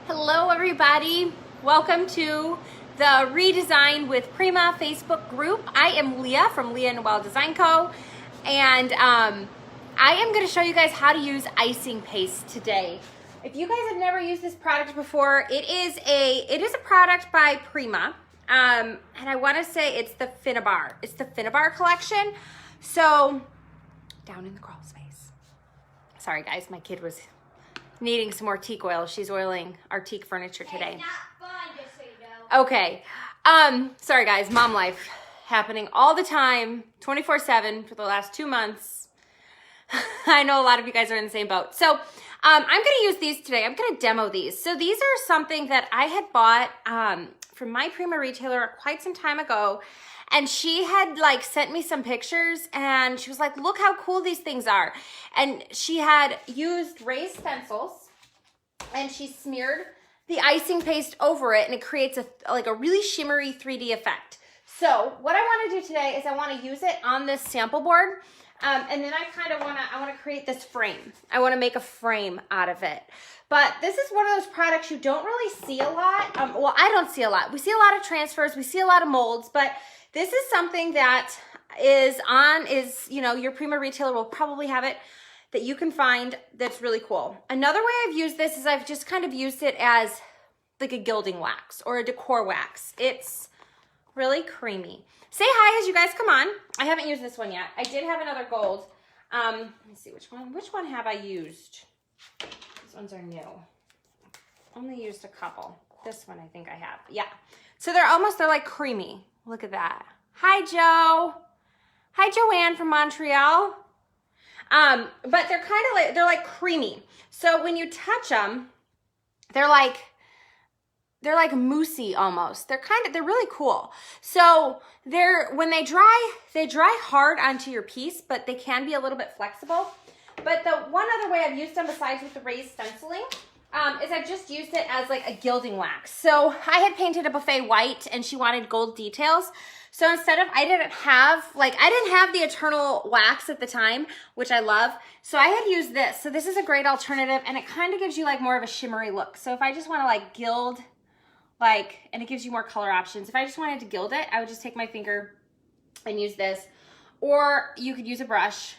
Hello everybody, welcome to the Redesign with Prima Facebook group. I am Leah from Leah Noell Design Co. And I am going to show you guys how to use icing paste today. If you guys have never used this product before, it is a product by Prima. And I want to say it's the Finnabar. It's the Finnabar collection. So, down in the crawl space. Sorry guys, my kid was needing some more teak oil. She's oiling our teak furniture today. It's not fun, just so you know. Okay. Sorry guys, mom life happening all the time, 24/7 for the last 2 months. I know a lot of you guys are in the same boat. So I'm going to use these today. I'm going to demo these. So these are something that I had bought from my Prima retailer quite some time ago. And she had like sent me some pictures and she was like, look how cool these things are. And she had used raised stencils and she smeared the icing paste over it and it creates a really shimmery 3D effect. So what I want to do today is I want to use it on this sample board. And then I want to create this frame. I want to make a frame out of it. But this is one of those products you don't really see a lot. Well, I don't see a lot. We see a lot of transfers. We see a lot of molds, but this is something that is, your Prima retailer will probably have it that you can find that's really cool. Another way I've used this is I've just kind of used it as like a gilding wax or a decor wax. It's really creamy. Say hi as you guys come on. I haven't used this one yet. I did have another gold. Let me see which one. Which one have I used? These ones are new. Only used a couple. This one I think I have. Yeah. So they're like creamy. Look at that. Hi, Joe. Hi, Joanne from Montreal. But they're like creamy. So when you touch them, they're like moussey almost. They're really cool. So when they dry hard onto your piece, but they can be a little bit flexible. But the one other way I've used them besides with the raised stenciling is I've just used it as like a gilding wax. So I had painted a buffet white and she wanted gold details. So instead of, I didn't have the eternal wax at the time, which I love. So I had used this. So this is a great alternative and it kind of gives you like more of a shimmery look. So if I just want to like gild, and it gives you more color options. If I just wanted to gild it, I would just take my finger and use this. Or you could use a brush.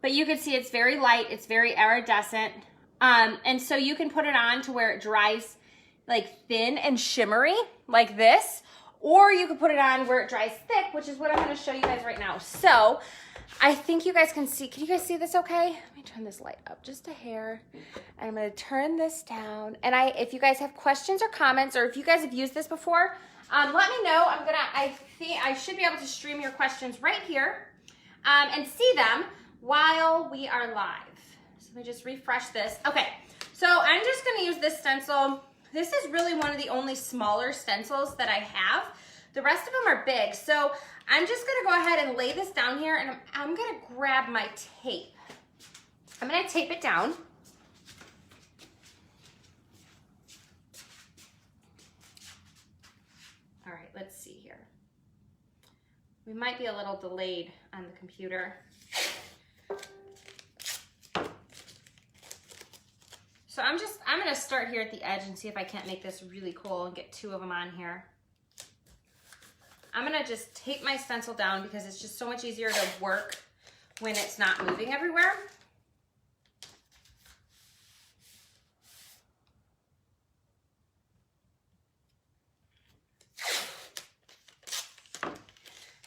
But you can see it's very light, it's very iridescent. And so you can put it on to where it dries like thin and shimmery like this. Or you could put it on where it dries thick, which is what I'm going to show you guys right now. So I think you guys can see. Can you guys see this okay? Let me turn this light up just a hair. And I'm going to turn this down. And if you guys have questions or comments, or if you guys have used this before, let me know. I think I should be able to stream your questions right here and see them while we are live. So let me just refresh this. Okay, so I'm just going to use this stencil. This is really one of the only smaller stencils that I have. The rest of them are big. So I'm just gonna go ahead and lay this down here and I'm gonna grab my tape. I'm gonna tape it down. All right, let's see here. We might be a little delayed on the computer. So I'm gonna start here at the edge and see if I can't make this really cool and get 2 of them on here. I'm gonna just tape my stencil down because it's just so much easier to work when it's not moving everywhere.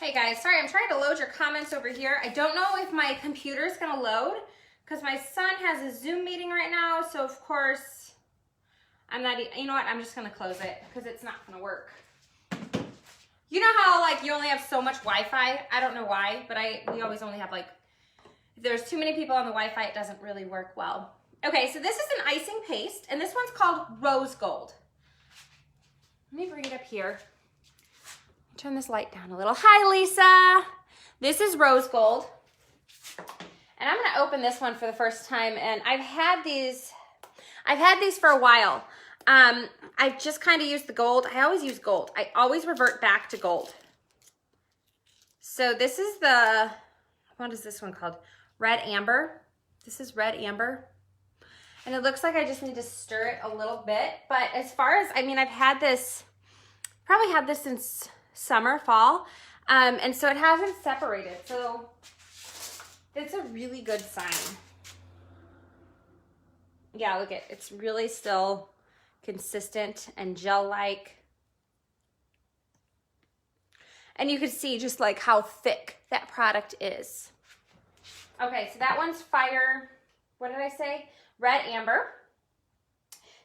Hey guys, sorry, I'm trying to load your comments over here. I don't know if my computer's gonna load because my son has a Zoom meeting right now, so of course, you know what, I'm just gonna close it because it's not gonna work. You know how you only have so much Wi-Fi? I don't know why, but we always only have if there's too many people on the Wi-Fi, it doesn't really work well. Okay, so this is an icing paste, and this one's called Rose Gold. Let me bring it up here. Turn this light down a little. Hi, Lisa. This is Rose Gold. And I'm gonna open this one for the first time, and I've had these for a while. I've just kind of used the gold. I always use gold. I always revert back to gold. So this is what is this one called? Red Amber. This is Red Amber. And it looks like I just need to stir it a little bit. But as far as, I mean, I've had this, probably had this since summer, fall. And so it hasn't separated. So it's a really good sign. Yeah, look at, it's really still consistent and gel-like. And you can see just like how thick that product is. Okay, so that one's fire, what did I say? Red Amber.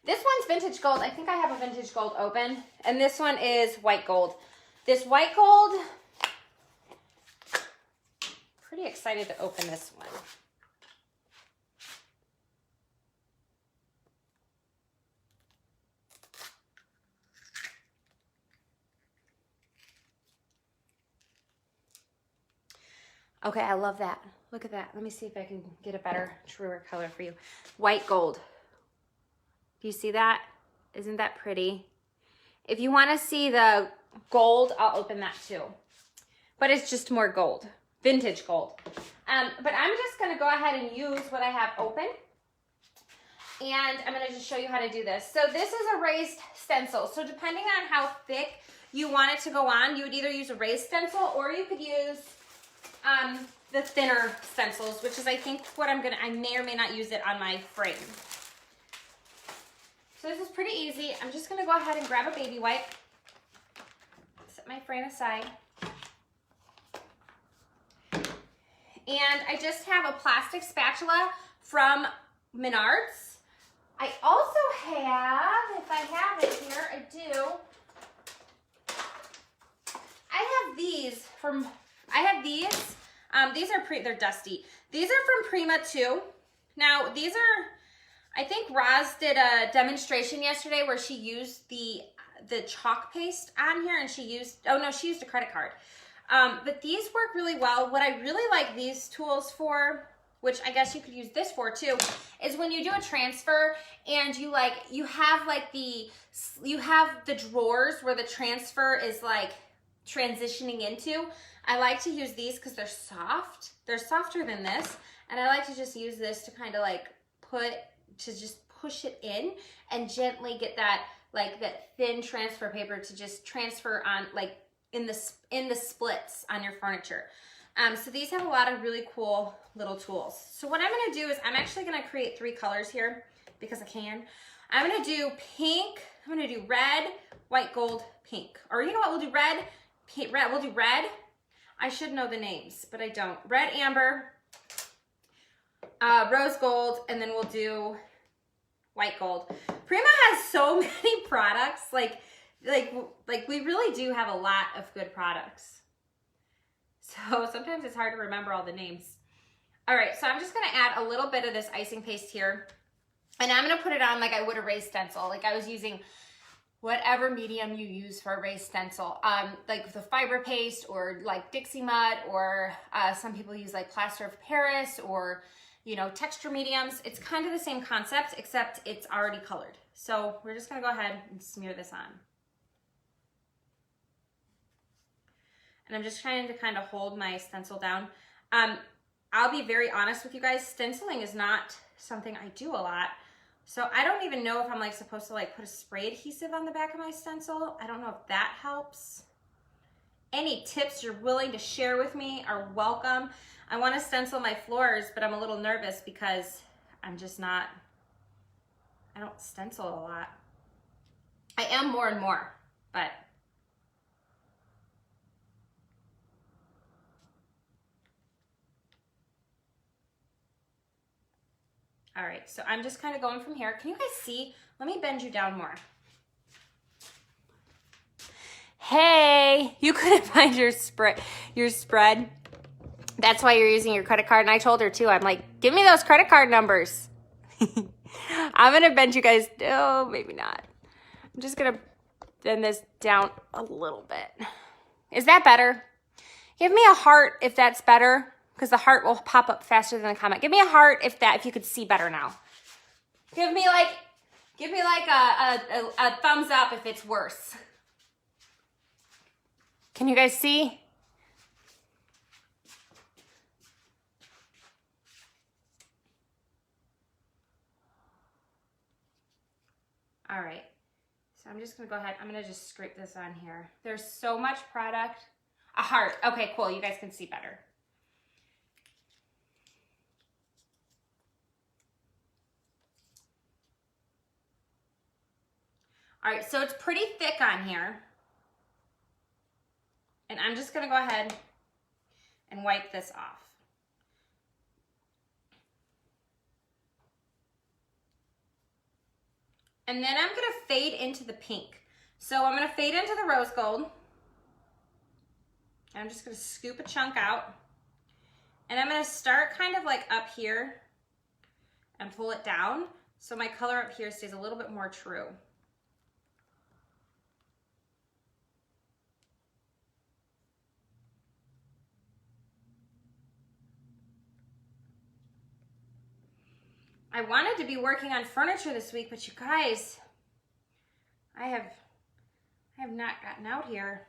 This one's vintage gold. I think I have a vintage gold open. And this one is white gold. This white gold, pretty excited to open this one. Okay, I love that. Look at that. Let me see if I can get a better, truer color for you. White gold. Do you see that? Isn't that pretty? If you want to see the gold, I'll open that too. But it's just more gold. Vintage gold. But I'm just going to go ahead and use what I have open. And I'm going to just show you how to do this. So this is a raised stencil. So depending on how thick you want it to go on, you would either use a raised stencil or you could use the thinner stencils, which is I think what I may or may not use it on my frame. So this is pretty easy. I'm just gonna go ahead and grab a baby wipe, set my frame aside. And I just have a plastic spatula from Menards. I also have, if I have it here, I do. I have these from, these are they're dusty. These are from Prima too. Now these are, I think Roz did a demonstration yesterday where she used the chalk paste on here and she used, oh no, she used a credit card. But these work really well. What I really like these tools for, which I guess you could use this for too, is when you do a transfer and you have the drawers where the transfer is like transitioning into. I like to use these because they're soft. They're softer than this. And I like to just use this to kind of like just push it in and gently get that thin transfer paper to just transfer on like in the splits on your furniture. So these have a lot of really cool little tools. So what I'm gonna do is I'm actually gonna create 3 colors here because I can. I'm gonna do pink, I'm gonna do red, white, gold, pink. Or you know what, we'll do red, pink, red, we'll do red. I should know the names, but I don't. Red Amber, rose gold, and then we'll do white gold. Prima has so many products. Like we really do have a lot of good products. So sometimes it's hard to remember all the names. All right, so I'm just gonna add a little bit of this icing paste here. And I'm gonna put it on like I would a raised stencil. Like I was using whatever medium you use for a raised stencil. Like the fiber paste or like Dixie mud, or some people use like plaster of Paris, or you know, texture mediums. It's kind of the same concept, except it's already colored. So we're just gonna go ahead and smear this on. And I'm just trying to kind of hold my stencil down. I'll be very honest with you guys, stenciling is not something I do a lot. So I don't even know if I'm like supposed to like put a spray adhesive on the back of my stencil. I don't know if that helps. Any tips you're willing to share with me are welcome. I want to stencil my floors, but I'm a little nervous because I'm just not, I don't stencil a lot. I am more and more, but. All right, so I'm just kind of going from here. Can you guys see? Let me bend you down more. Hey, you couldn't find your spread. That's why you're using your credit card. And I told her too, I'm like, give me those credit card numbers. I'm gonna bend you guys, oh, maybe not. I'm just gonna bend this down a little bit. Is that better? Give me a heart if that's better, because the heart will pop up faster than the comment. Give me a heart if you could see better now. Give me like a thumbs up if it's worse. Can you guys see? All right, so I'm just gonna go ahead. I'm gonna just scrape this on here. There's so much product. A heart. Okay, cool. You guys can see better. All right, so it's pretty thick on here. And I'm just gonna go ahead and wipe this off. And then I'm gonna fade into the pink. So I'm gonna fade into the rose gold. I'm just gonna scoop a chunk out. And I'm gonna start kind of like up here and pull it down. So my color up here stays a little bit more true. I wanted to be working on furniture this week, but you guys, I have not gotten out here.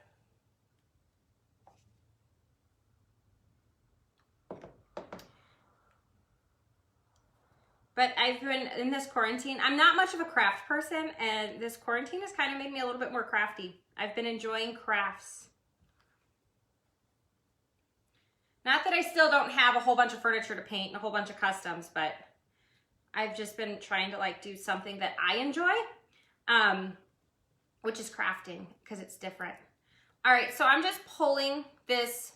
But I've been in this quarantine. I'm not much of a craft person, and this quarantine has kind of made me a little bit more crafty. I've been enjoying crafts. Not that I still don't have a whole bunch of furniture to paint and a whole bunch of customs, but I've just been trying to like do something that I enjoy, which is crafting, because it's different. All right, so I'm just pulling this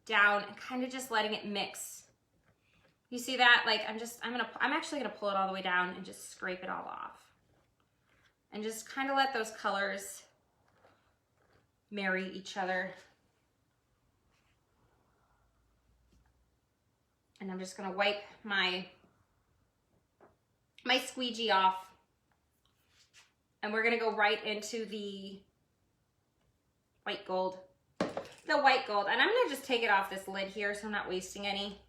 down and kind of just letting it mix. You see that? Like I'm actually gonna pull it all the way down and just scrape it all off. And just kind of let those colors marry each other. And I'm just gonna wipe my squeegee off. And we're gonna go right into the white gold. The white gold. And I'm gonna just take it off this lid here so I'm not wasting any.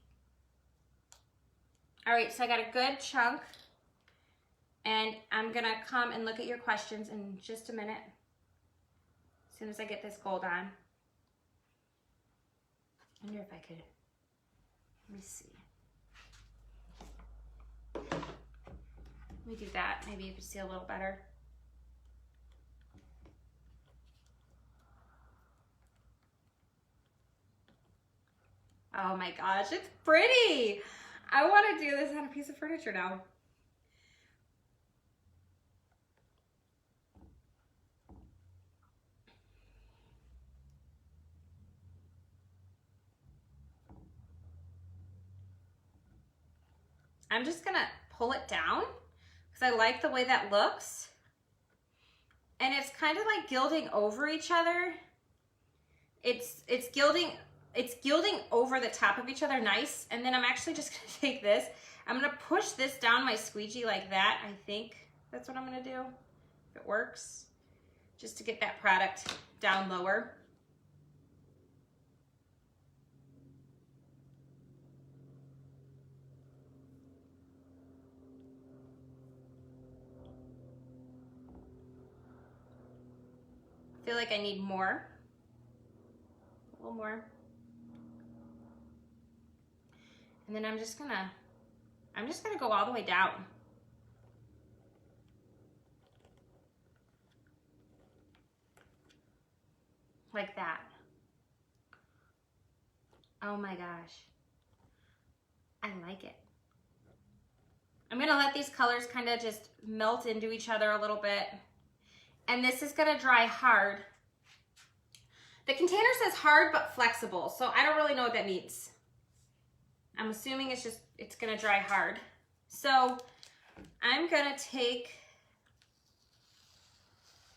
All right, so I got a good chunk. And I'm gonna come and look at your questions in just a minute. As soon as I get this gold on. I wonder if I could, let me see. Let me do that. Maybe you can see a little better. Oh my gosh, it's pretty. I want to do this on a piece of furniture now. I'm just gonna pull it down because I like the way that looks. And it's kind of like gilding over each other. It's gilding over the top of each other nice. And then I'm actually just gonna take this. I'm gonna push this down my squeegee like that. I think that's what I'm gonna do, if it works. Just to get that product down lower. I feel like I need more, a little more. And then I'm just gonna go all the way down. Like that. Oh my gosh. I like it. I'm gonna let these colors kind of just melt into each other a little bit. And this is gonna dry hard. The container says hard but flexible, so I don't really know what that means. I'm assuming it's gonna dry hard. So I'm gonna take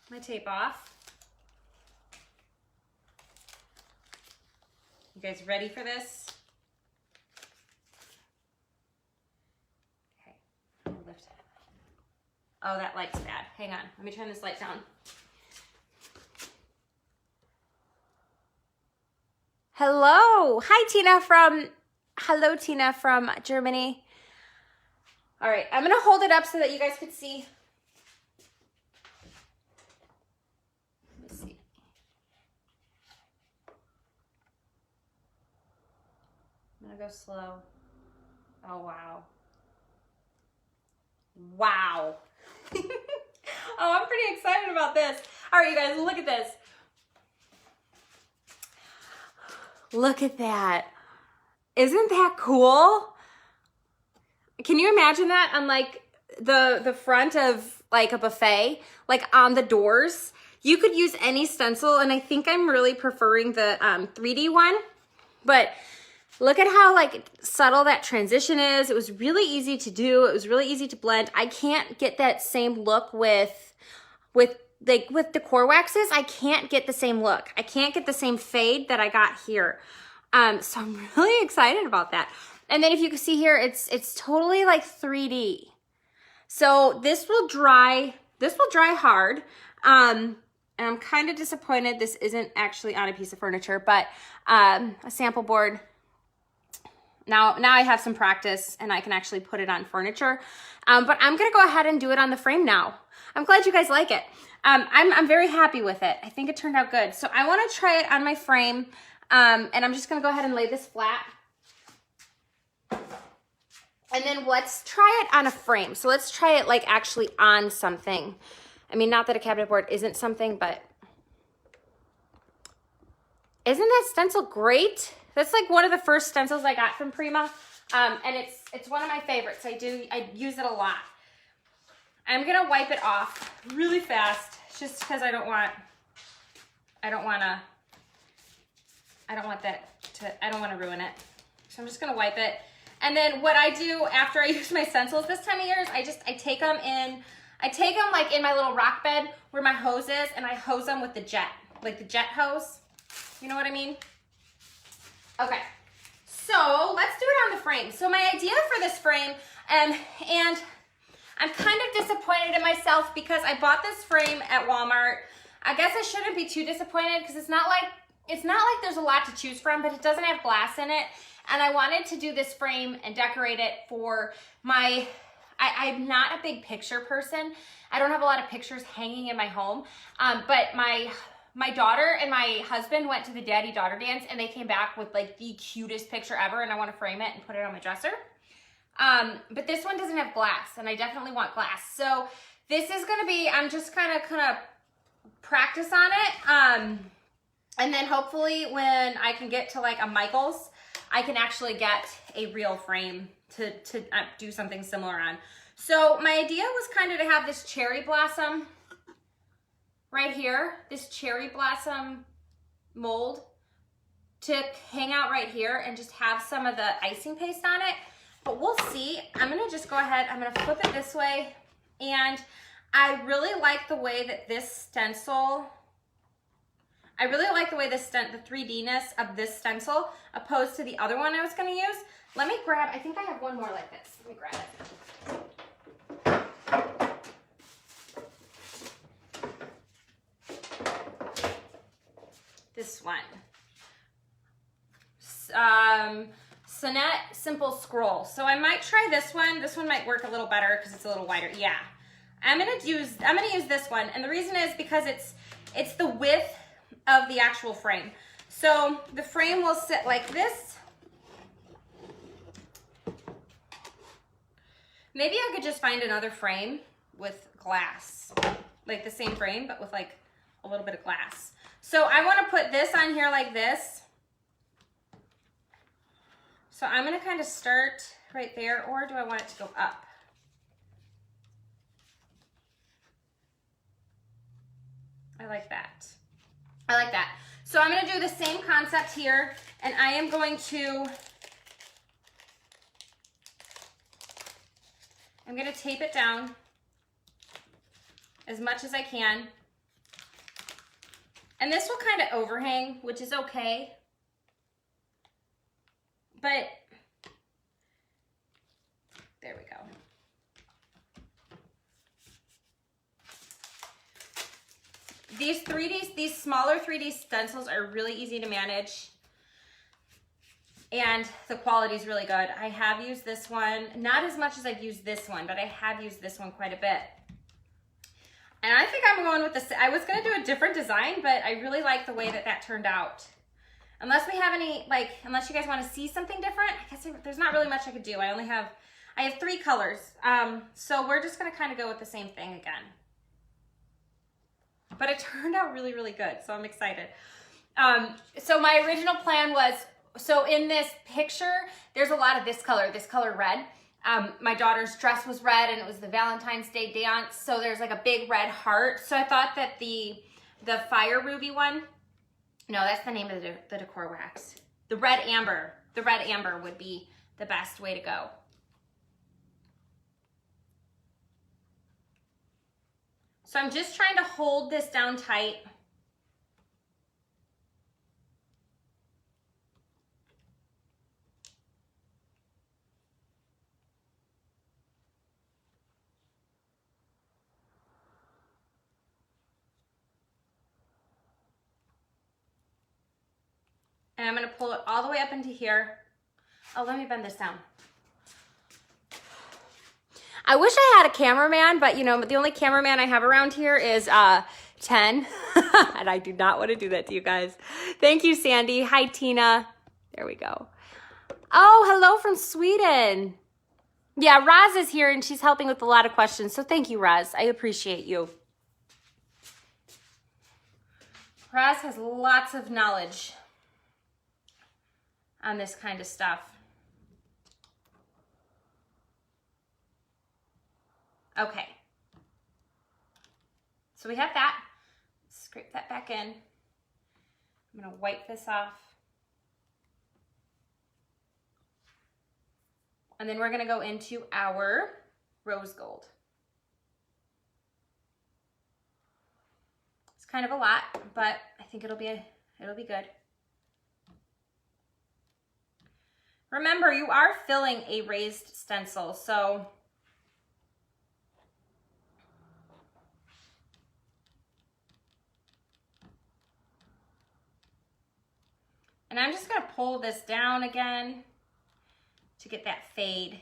my tape off. You guys ready for this? Okay, I'm gonna lift it. Oh, that light's bad. Hang on, let me turn this light down. Hello, hi Tina from Germany. All right, I'm gonna hold it up so that you guys could see. Let me see. I'm gonna go slow. Oh, wow. Wow. Oh, I'm pretty excited about this. All right, you guys, look at this. Look at that. Isn't that cool? Can you imagine that on like the front of like a buffet, like on the doors? You could use any stencil, and I think I'm really preferring the 3D one, but look at how like subtle that transition is. It was really easy to do. It was really easy to blend. I can't get that same look with decor waxes. I can't get the same look. I can't get the same fade that I got here. So I'm really excited about that. And then if you can see here, it's totally like 3D. So this will dry hard. And I'm kind of disappointed this isn't actually on a piece of furniture, but a sample board. Now I have some practice and I can actually put it on furniture. But I'm gonna go ahead and do it on the frame now. I'm glad you guys like it. I'm very happy with it. I think it turned out good. So I wanna try it on my frame, and I'm just gonna go ahead and lay this flat. And then let's try it on a frame. So let's try it like actually on something. I mean, not that a cabinet board isn't something, but isn't that stencil great? That's like one of the first stencils I got from Prima. And it's one of my favorites. I use it a lot. I'm gonna wipe it off really fast just because I don't want to ruin it. So I'm just gonna wipe it. And then what I do after I use my stencils this time of year is I take them like in my little rock bed where my hose is, and I hose them with the jet, like the jet hose. You know what I mean? Okay, so let's do it on the frame. So my idea for this frame, and I'm kind of disappointed in myself because I bought this frame at Walmart. I guess I shouldn't be too disappointed because it's not like there's a lot to choose from, but it doesn't have glass in it. And I wanted to do this frame and decorate it for my, I'm not a big picture person. I don't have a lot of pictures hanging in my home, but my daughter and my husband went to the daddy-daughter dance and they came back with like the cutest picture ever, and I want to frame it and put it on my dresser. But this one doesn't have glass, and I definitely want glass. So this is gonna be, I'm just kind of practice on it. And then hopefully when I can get to like a Michael's, I can actually get a real frame to do something similar on. So my idea was kind of to have this cherry blossom right here, this cherry blossom mold to hang out right here and just have some of the icing paste on it. But we'll see. I'm gonna just go ahead, I'm gonna flip it this way. And I really like the way that this stencil, the 3D-ness of this stencil opposed to the other one I was gonna use. Let me grab, I think I have one more like this. Let me grab it. This one. Sonnet Simple Scroll. So I might try this one. This one might work a little better because it's a little wider. Yeah. I'm gonna use this one. And the reason is because it's the width of the actual frame. So the frame will sit like this. Maybe I could just find another frame with glass, like the same frame, but with like a little bit of glass. So I want to put this on here like this. So I'm going to kind of start right there, or do I want it to go up? I like that. I like that. So I'm going to do the same concept here, and I am going to, I'm going to tape it down as much as I can. And this will kind of overhang, which is okay. But there we go. These smaller 3D stencils are really easy to manage, and the quality is really good. I have used this one, not as much as I've used this one, but I have used this one quite a bit. And I think I'm going with this. I was going to do a different design, but I really like the way that turned out. Unless we have any, unless you guys want to see something different, I guess there's not really much I could do. I have 3 colors. So we're just going to kind of go with the same thing again. but it turned out really, really good. So I'm excited. So my original plan was, so in this picture, there's a lot of this color red. My daughter's dress was red and it was the Valentine's Day dance. So there's like a big red heart. So I thought that the fire ruby one, no, that's the name of the decor wax. The red amber would be the best way to go. So I'm just trying to hold this down tight. And I'm gonna pull it all the way up into here. Oh, let me bend this down. I wish I had a cameraman, but you know, the only cameraman I have around here is 10. And I do not want to do that to you guys. Thank you, Sandy. Hi, Tina. There we go. Oh, hello from Sweden. Yeah, Roz is here and she's helping with a lot of questions. So thank you, Roz. I appreciate you. Roz has lots of knowledge on this kind of stuff. Okay. So we have that. Scrape that back in. I'm gonna wipe this off. And then we're gonna go into our rose gold. It's kind of a lot, but I think it'll be good. Remember, you are filling a raised stencil, so and I'm just gonna pull this down again to get that fade.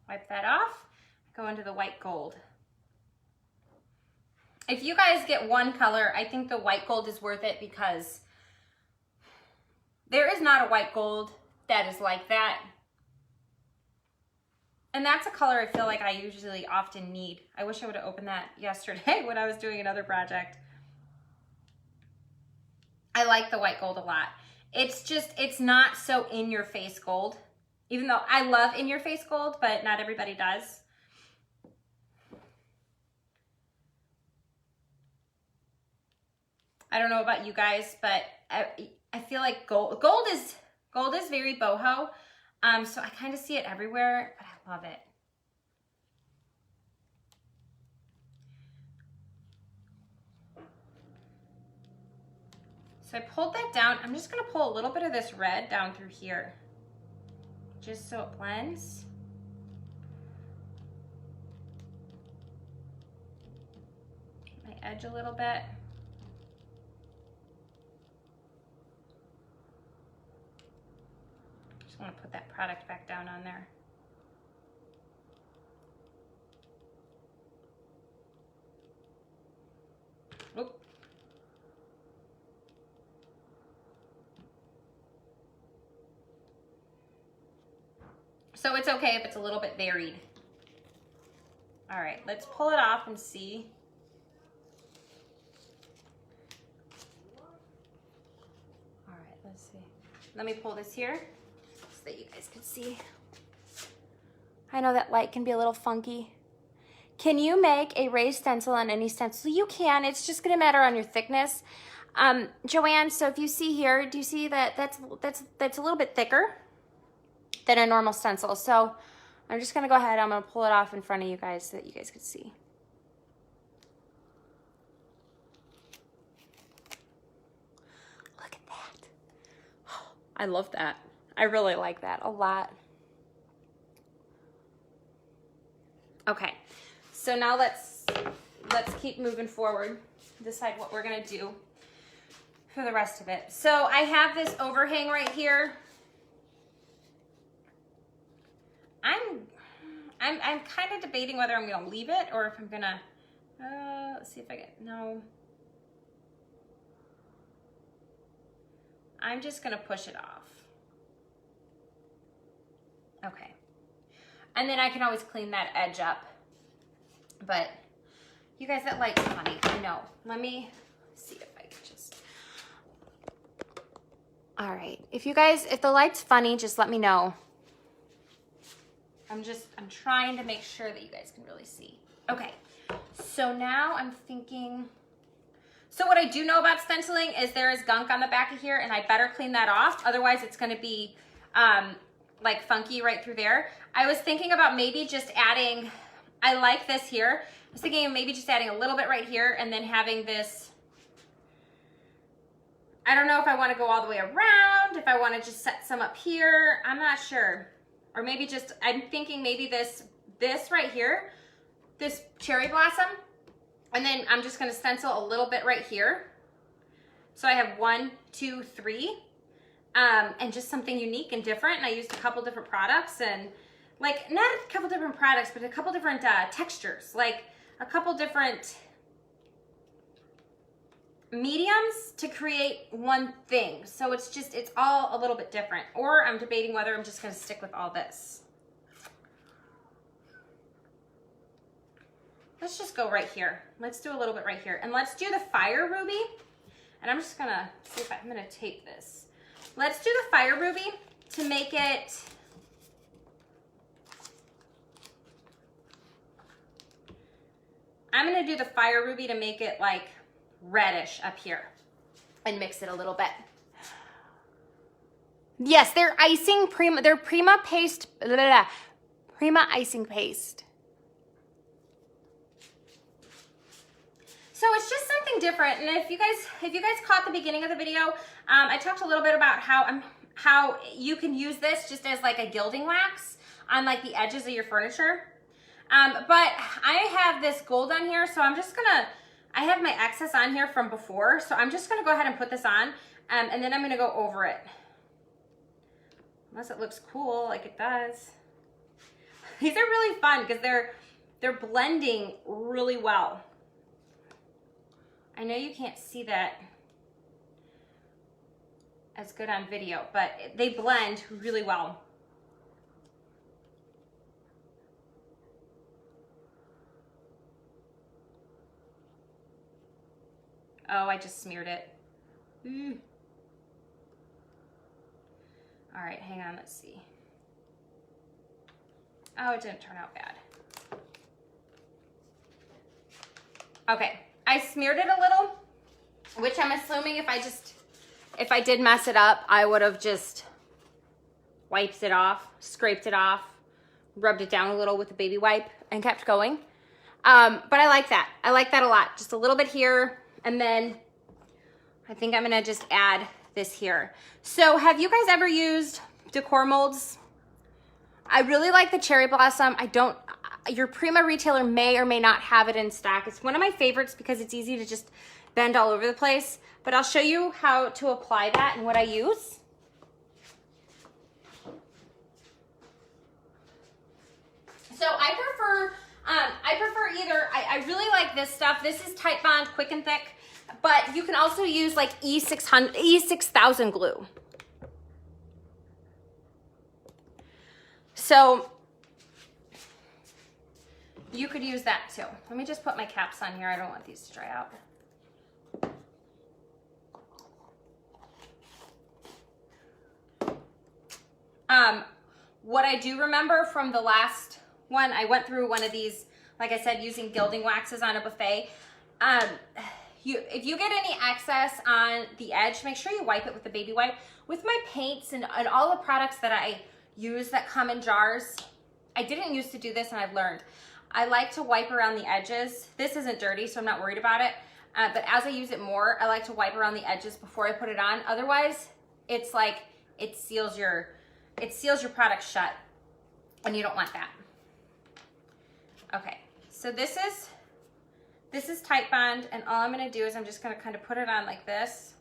Wipe that off, go into the white gold. If you guys get one color, I think the white gold is worth it because there is not a white gold that is like that. And that's a color I feel like I usually often need. I wish I would have opened that yesterday when I was doing another project. I like the white gold a lot. It's just, it's not so in your face gold. Even though I love in your face gold, but not everybody does. I don't know about you guys, but I feel like gold is very boho. So I kind of see it everywhere, but I love it. So I pulled that down. I'm just gonna pull a little bit of this red down through here, just so it blends. My edge a little bit. Just want to put that product back down on there. Oop. So it's okay if it's a little bit varied. All right, let's pull it off and see. All right, let's see. Let me pull this here so that you guys can see. I know that light can be a little funky. Can you make a raised stencil on any stencil? You can, it's just gonna matter on your thickness. Joanne, so if you see here, do you see that that's a little bit thicker than a normal stencil? So I'm just gonna go ahead, I'm gonna pull it off in front of you guys so that you guys can see. Look at that. I love that. I really like that a lot. Okay, so now let's keep moving forward, decide what we're gonna do for the rest of it. So I have this overhang right here. I'm kind of debating whether I'm gonna leave it or if I'm gonna, let's see if I get, no. I'm just gonna push it off. Okay. And then I can always clean that edge up. But you guys, that light's funny, I know. Let me see if I can just. All right, if the light's funny, just let me know. I'm trying to make sure that you guys can really see. Okay, so now I'm thinking, so what I do know about stenciling is there is gunk on the back of here and I better clean that off. Otherwise it's gonna be like funky right through there. I was thinking about maybe just adding, I like this here. I was thinking of maybe just adding a little bit right here and then having this, I don't know if I want to go all the way around, if I want to just set some up here, I'm not sure. Or maybe just, I'm thinking maybe this right here, this cherry blossom, and then I'm just going to stencil a little bit right here. So I have 1, 2, 3, and just something unique and different. And I used a couple different products and like, not a couple different products, but a couple different textures, like a couple different mediums to create one thing. So it's all a little bit different. Or I'm debating whether I'm just going to stick with all this. Let's just go right here. Let's do a little bit right here. And let's do the fire ruby. And I'm just going to see if I'm going to tape this. Let's do the fire ruby to make it I'm going to do the fire ruby to make it like reddish up here and mix it a little bit. Yes, they're icing Prima. They're Prima paste. Blah, blah, blah, Prima icing paste. So it's just something different. And if you guys caught the beginning of the video, I talked a little bit about how you can use this just as like a gilding wax on like the edges of your furniture. But I have this gold on here, so I'm just gonna, I have my excess on here from before, so I'm just gonna go ahead and put this on, and then I'm gonna go over it. Unless it looks cool, like it does. These are really fun because they're blending really well. I know you can't see that as good on video, but they blend really well. Oh, I just smeared it. All right, hang on, let's see. Oh, it didn't turn out bad. Okay, I smeared it a little, which I'm assuming if I did mess it up, I would have just wiped it off, scraped it off, rubbed it down a little with a baby wipe and kept going. But I like that. I like that a lot. Just a little bit here. And then I think I'm gonna just add this here. So have you guys ever used Decor Molds? I really like the cherry blossom. Your Prima retailer may or may not have it in stock. It's one of my favorites because it's easy to just bend all over the place. But I'll show you how to apply that and what I use. So I prefer either, I really like this stuff. This is Tight Bond Quick and Thick, but you can also use like E6000 glue. So you could use that too. Let me just put my caps on here. I don't want these to dry out. What I do remember from the last one, I went through one of these, like I said, using gilding waxes on a buffet. If you get any excess on the edge, make sure you wipe it with the baby wipe. With my paints and all the products that I use that come in jars, I didn't used to do this and I've learned. I like to wipe around the edges. This isn't dirty, so I'm not worried about it. But as I use it more, I like to wipe around the edges before I put it on. Otherwise, it's like it seals your product shut, and you don't want that. Okay, so this is Tight Bond, and all I'm gonna do is I'm just gonna kind of put it on like this.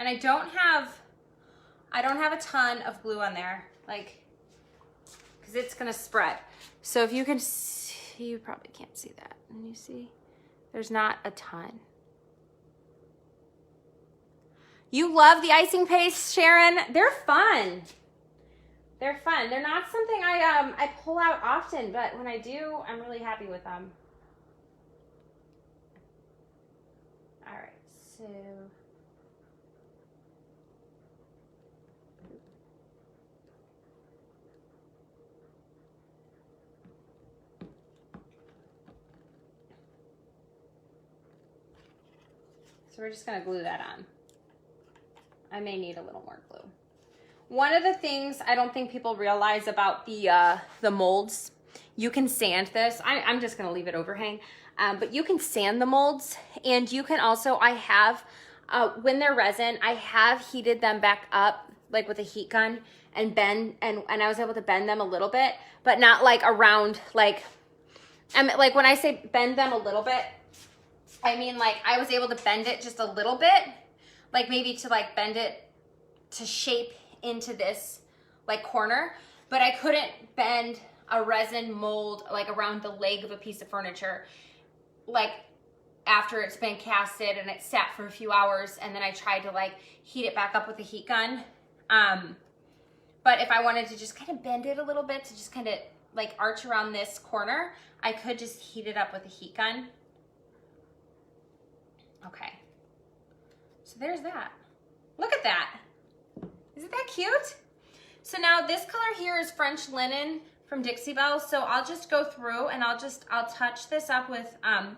And I don't have a ton of glue on there, like, because it's gonna spread. So if you can see, you probably can't see that. And you see, there's not a ton. You love the icing paste, Sharon? They're fun. They're fun. They're not something I pull out often, but when I do, I'm really happy with them. All right, so. So we're just gonna glue that on. I may need a little more glue. One of the things I don't think people realize about the molds, you can sand this. I'm just gonna leave it overhang, but you can sand the molds, and you can also, I have, when they're resin, I have heated them back up, like with a heat gun, and I was able to bend them a little bit, but not like around, like when I say bend them a little bit, I mean like I was able to bend it just a little bit, like maybe to like bend it to shape into this like corner, but I couldn't bend a resin mold like around the leg of a piece of furniture, like after it's been casted and it sat for a few hours, and then I tried to like heat it back up with a heat gun. But if I wanted to just kind of bend it a little bit to just kind of like arch around this corner, I could just heat it up with a heat gun. Okay, so there's that. Look at that. Isn't that cute? So now this color here is French linen from Dixie Belle. So I'll just go through and I'll touch this up with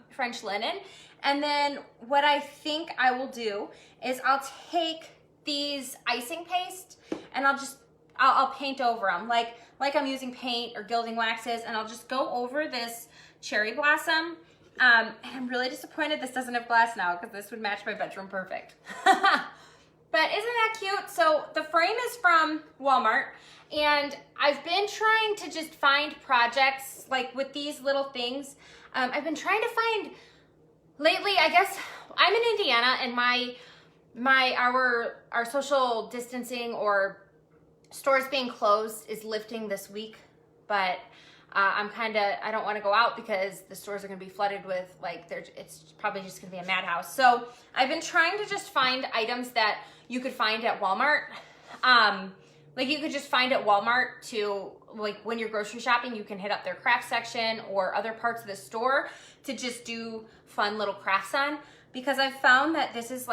French linen. And then what I think I will do is I'll take these icing paste and I'll paint over them like I'm using paint or gilding waxes, and I'll just go over this cherry blossom. And I'm really disappointed this doesn't have glass now, because this would match my bedroom perfect. But isn't that cute? So the frame is from Walmart, and I've been trying to just find projects like with these little things. I've been trying to find lately, I guess I'm in Indiana, and our social distancing or stores being closed is lifting this week, but I don't want to go out because the stores are going to be flooded with it's probably just going to be a madhouse. So I've been trying to just find items that you could find at Walmart. Like you could just find at Walmart to, like when you're grocery shopping, you can hit up their craft section or other parts of the store to just do fun little crafts on, because I've found that this is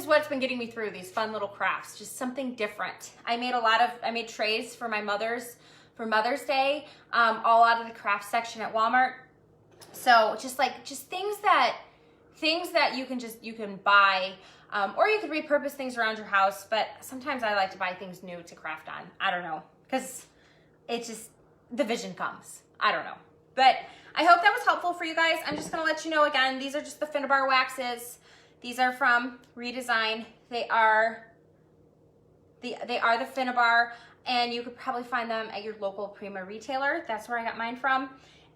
what's been getting me through these fun little crafts, just something different. I made trays for my Mother's Day, all out of the craft section at Walmart. So just things that you can buy, or you could repurpose things around your house. But sometimes I like to buy things new to craft on. I don't know, because the vision comes. I don't know, but I hope that was helpful for you guys. I'm just gonna let you know again, these are just the Finnabar waxes. These are from Redesign. They are the Finnabar, and you could probably find them at your local Prima retailer. That's where I got mine from.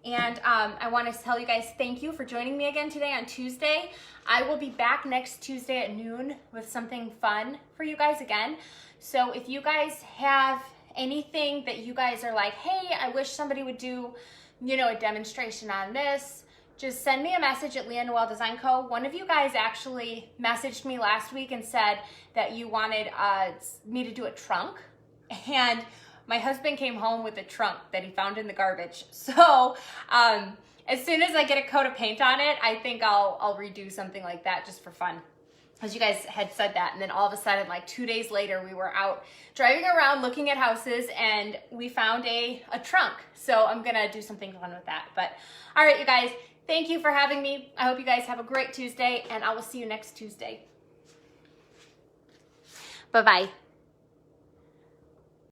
And I want to tell you guys thank you for joining me again today on Tuesday. I will be back next Tuesday at noon with something fun for you guys again. So if you guys have anything that you guys are like, hey, I wish somebody would do, a demonstration on this, just send me a message at Leah Noell Design Co. One of you guys actually messaged me last week and said that you wanted me to do a trunk. And my husband came home with a trunk that he found in the garbage. So as soon as I get a coat of paint on it, I think I'll redo something like that just for fun. Because you guys had said that, and then all of a sudden, like 2 days later, we were out driving around looking at houses, and we found a trunk. So I'm gonna do something fun with that. But all right, you guys, thank you for having me. I hope you guys have a great Tuesday, and I will see you next Tuesday. Bye-bye.